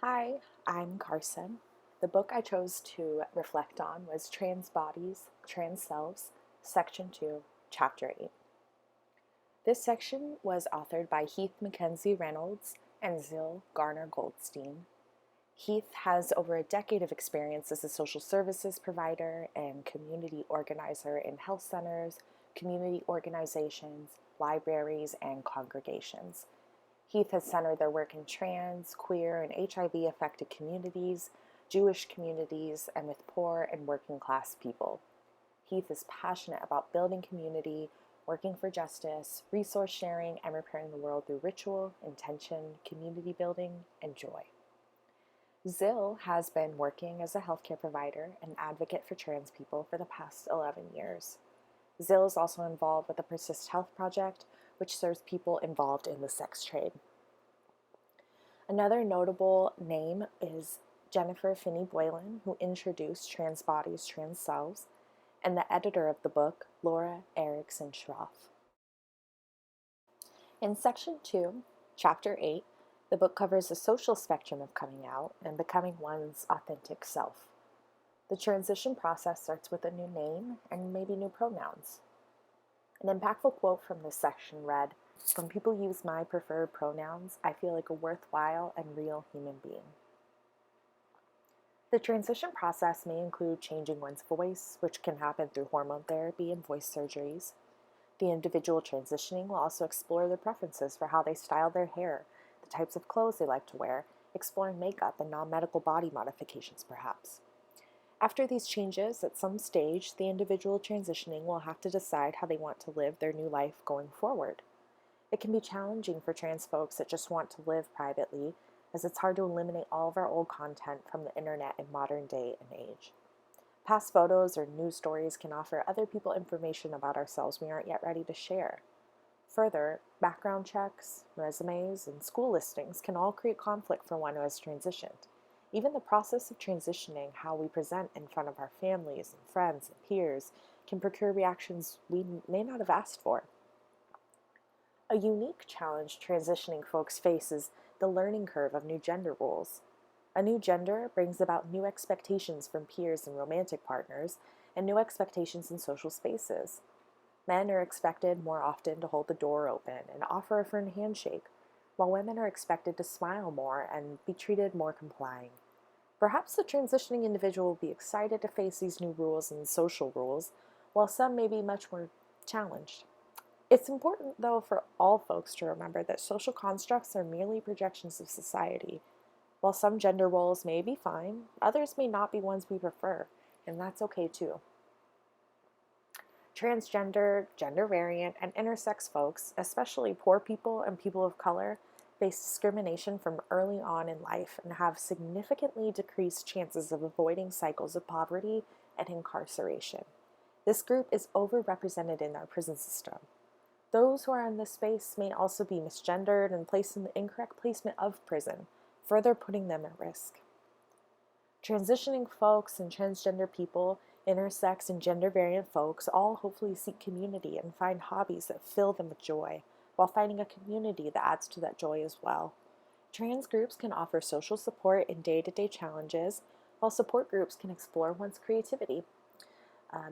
Hi, I'm Carson. The book I chose to reflect on was Trans Bodies, Trans Selves, Section 2, Chapter 8. This section was authored by Heath Mackenzie Reynolds and Zill Garner Goldstein. Heath has over a decade of experience as a social services provider and community organizer in health centers, community organizations, libraries, and congregations. Heath has centered their work in trans, queer, and HIV-affected communities, Jewish communities, and with poor and working class people. Heath is passionate about building community, working for justice, resource sharing, and repairing the world through ritual, intention, community building, and joy. Zill has been working as a healthcare provider and advocate for trans people for the past 11 years. Zill is also involved with the Persist Health Project, which serves people involved in the sex trade. Another notable name is Jennifer Finney Boylan, who introduced Trans Bodies, Trans Selves, and the editor of the book, Laura Erickson Schroff. In Section 2, Chapter 8, the book covers the social spectrum of coming out and becoming one's authentic self. The transition process starts with a new name and maybe new pronouns. An impactful quote from this section read, "When people use my preferred pronouns, I feel like a worthwhile and real human being." The transition process may include changing one's voice, which can happen through hormone therapy and voice surgeries. The individual transitioning will also explore their preferences for how they style their hair, the types of clothes they like to wear, exploring makeup and non-medical body modifications perhaps. After these changes, at some stage, the individual transitioning will have to decide how they want to live their new life going forward. It can be challenging for trans folks that just want to live privately, as it's hard to eliminate all of our old content from the internet in modern day and age. Past photos or news stories can offer other people information about ourselves we aren't yet ready to share. Further, background checks, resumes, and school listings can all create conflict for one who has transitioned. Even the process of transitioning, how we present in front of our families and friends and peers, can procure reactions we may not have asked for. A unique challenge transitioning folks face is the learning curve of new gender roles. A new gender brings about new expectations from peers and romantic partners, and new expectations in social spaces. Men are expected more often to hold the door open and offer a firm handshake, while women are expected to smile more and be treated more complying. Perhaps the transitioning individual will be excited to face these new rules and social rules, while some may be much more challenged. It's important, though, for all folks to remember that social constructs are merely projections of society. While some gender roles may be fine, others may not be ones we prefer, and that's okay too. Transgender, gender variant, and intersex folks, especially poor people and people of color, face discrimination from early on in life and have significantly decreased chances of avoiding cycles of poverty and incarceration. This group is overrepresented in our prison system. Those who are in this space may also be misgendered and placed in the incorrect placement of prison, further putting them at risk. Transitioning folks and transgender people, intersex and gender variant folks all hopefully seek community and find hobbies that fill them with joy, while finding a community that adds to that joy as well. Trans groups can offer social support in day-to-day challenges, while support groups can explore one's creativity.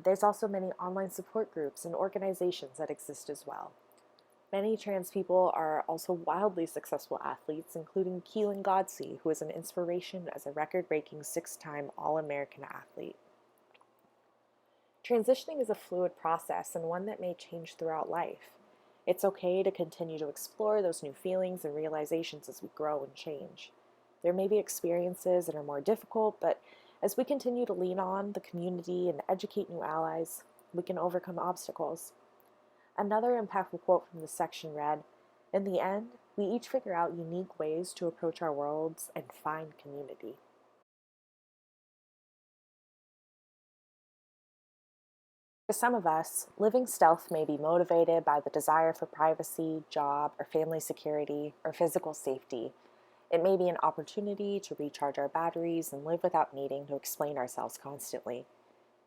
There's also many online support groups and organizations that exist as well. Many trans people are also wildly successful athletes, including Keelan Godsey, who is an inspiration as a record-breaking 6-time All-American athlete. Transitioning is a fluid process and one that may change throughout life. It's okay to continue to explore those new feelings and realizations as we grow and change. There may be experiences that are more difficult, but as we continue to lean on the community and educate new allies, we can overcome obstacles. Another impactful quote from this section read, "In the end, we each figure out unique ways to approach our worlds and find community." For some of us, living stealth may be motivated by the desire for privacy, job, or family security, or physical safety. It may be an opportunity to recharge our batteries and live without needing to explain ourselves constantly.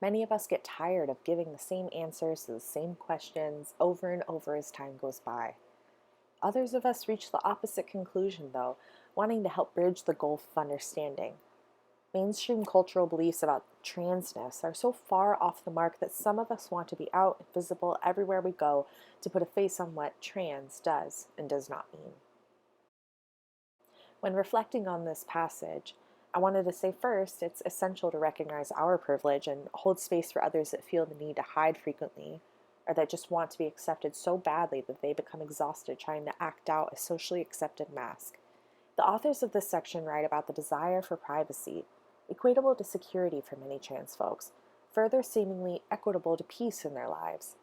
Many of us get tired of giving the same answers to the same questions over and over as time goes by. Others of us reach the opposite conclusion, though, wanting to help bridge the gulf of understanding. Mainstream cultural beliefs about transness are so far off the mark that some of us want to be out and visible everywhere we go to put a face on what trans does and does not mean. When reflecting on this passage, I wanted to say first, it's essential to recognize our privilege and hold space for others that feel the need to hide frequently, or that just want to be accepted so badly that they become exhausted trying to act out a socially accepted mask. The authors of this section write about the desire for privacy, equatable to security for many trans folks, further seemingly equitable to peace in their lives.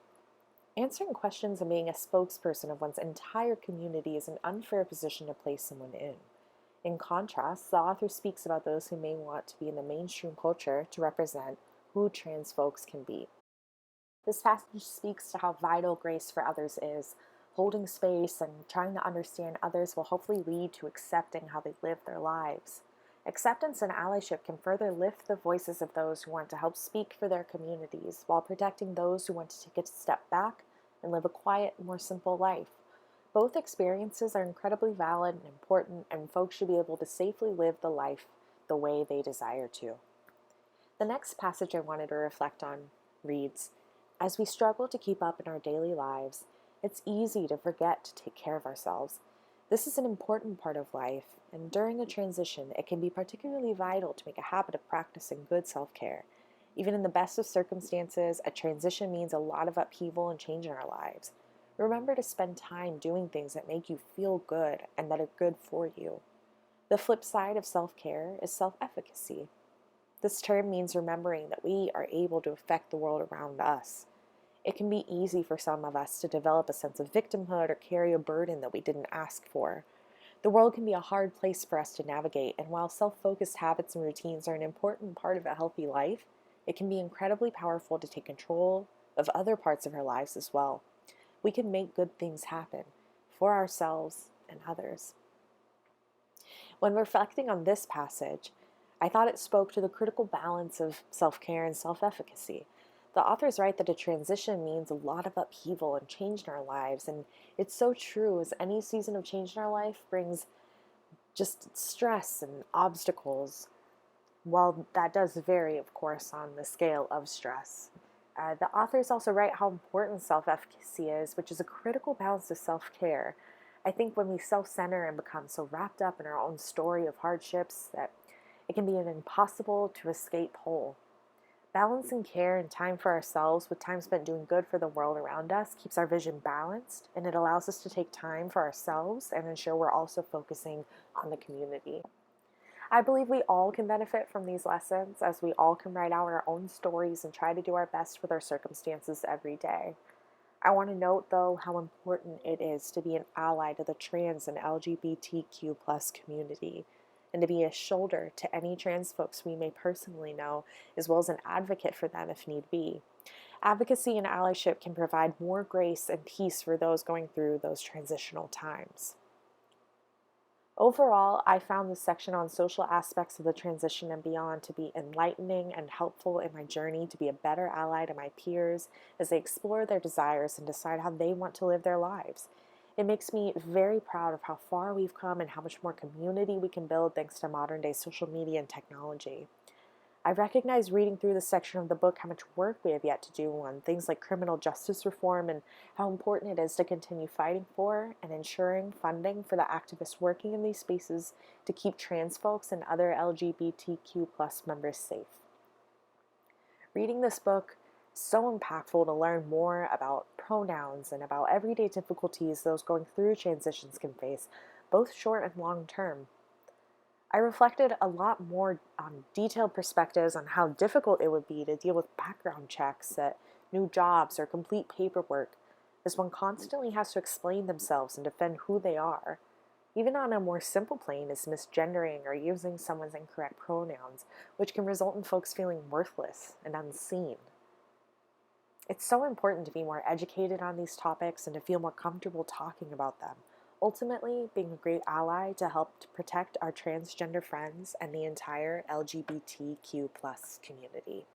Answering questions and being a spokesperson of one's entire community is an unfair position to place someone in. In contrast, the author speaks about those who may want to be in the mainstream culture to represent who trans folks can be. This passage speaks to how vital grace for others is. Holding space and trying to understand others will hopefully lead to accepting how they live their lives. Acceptance and allyship can further lift the voices of those who want to help speak for their communities while protecting those who want to take a step back and live a quiet, more simple life. Both experiences are incredibly valid and important, and folks should be able to safely live the life the way they desire to. The next passage I wanted to reflect on reads, "As we struggle to keep up in our daily lives, it's easy to forget to take care of ourselves. This is an important part of life, and during a transition, it can be particularly vital to make a habit of practicing good self-care. Even in the best of circumstances, a transition means a lot of upheaval and change in our lives. Remember to spend time doing things that make you feel good and that are good for you. The flip side of self-care is self-efficacy. This term means remembering that we are able to affect the world around us. It can be easy for some of us to develop a sense of victimhood or carry a burden that we didn't ask for. The world can be a hard place for us to navigate, and while self-focused habits and routines are an important part of a healthy life, it can be incredibly powerful to take control of other parts of our lives as well. We can make good things happen for ourselves and others." When reflecting on this passage, I thought it spoke to the critical balance of self-care and self-efficacy. The authors write that a transition means a lot of upheaval and change in our lives, and it's so true, as any season of change in our life brings just stress and obstacles. While that does vary, of course, on the scale of stress. The authors also write how important self-efficacy is, which is a critical balance of self-care. I think when we self-center and become so wrapped up in our own story of hardships that it can be an impossible to escape whole. Balancing care and time for ourselves with time spent doing good for the world around us keeps our vision balanced, and it allows us to take time for ourselves and ensure we're also focusing on the community. I believe we all can benefit from these lessons, as we all can write out our own stories and try to do our best with our circumstances every day. I want to note, though, how important it is to be an ally to the trans and LGBTQ plus community, and to be a shoulder to any trans folks we may personally know, as well as an advocate for them if need be. Advocacy and allyship can provide more grace and peace for those going through those transitional times. Overall, I found this section on social aspects of the transition and beyond to be enlightening and helpful in my journey to be a better ally to my peers as they explore their desires and decide how they want to live their lives. It makes me very proud of how far we've come and how much more community we can build thanks to modern-day social media and technology. I recognize reading through this section of the book how much work we have yet to do on things like criminal justice reform and how important it is to continue fighting for and ensuring funding for the activists working in these spaces to keep trans folks and other LGBTQ plus members safe. Reading this book is so impactful to learn more about pronouns and about everyday difficulties those going through transitions can face, both short and long term. I reflected a lot more on detailed perspectives on how difficult it would be to deal with background checks at new jobs or complete paperwork, as one constantly has to explain themselves and defend who they are. Even on a more simple plane as misgendering or using someone's incorrect pronouns, which can result in folks feeling worthless and unseen. It's so important to be more educated on these topics and to feel more comfortable talking about them. Ultimately, being a great ally to help to protect our transgender friends and the entire LGBTQ plus community.